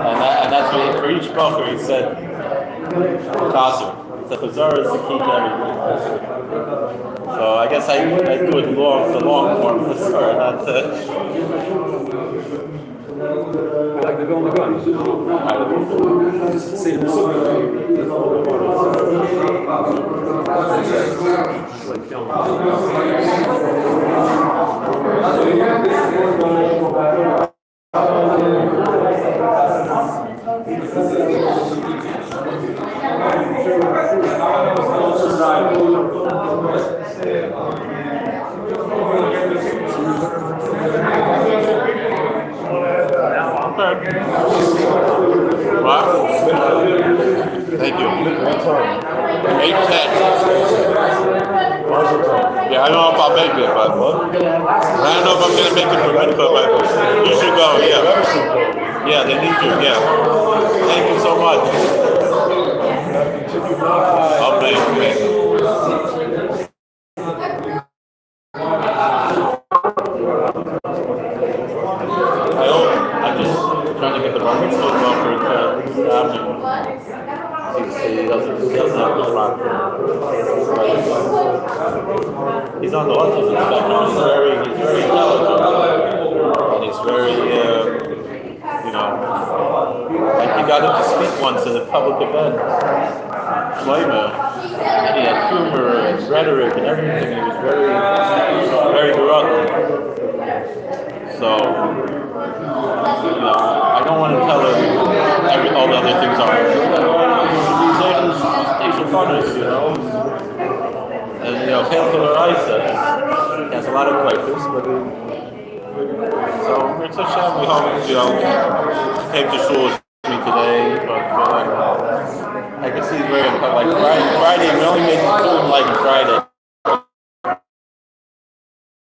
And that's what for each bacher he said, Chazer. The Chazar is the key to everything. So I guess I do it the long form of the story, not I like the gun, See the What? Thank you. 8:10. Yeah, I don't know if I'll make it, but I don't know if I'm going to make it for Mitzvah, but you should go, yeah. Yeah, they need you, yeah. Thank you so much. I'll make it. I'm just trying to get the bar mitzvah for he doesn't have the spot for he's on the autism spectrum. He's very intelligent, and he's very like he got him to speak once at a public event, and he had humor and rhetoric and everything. He was very good. So, I don't want to tell her all the other things are. These are funners, And, Chael Raisa has a lot of questions, but so, Mitzvah Hashem, we hope, came to shul with me today, but I can see it's very, like, Friday, we only made the film like Friday.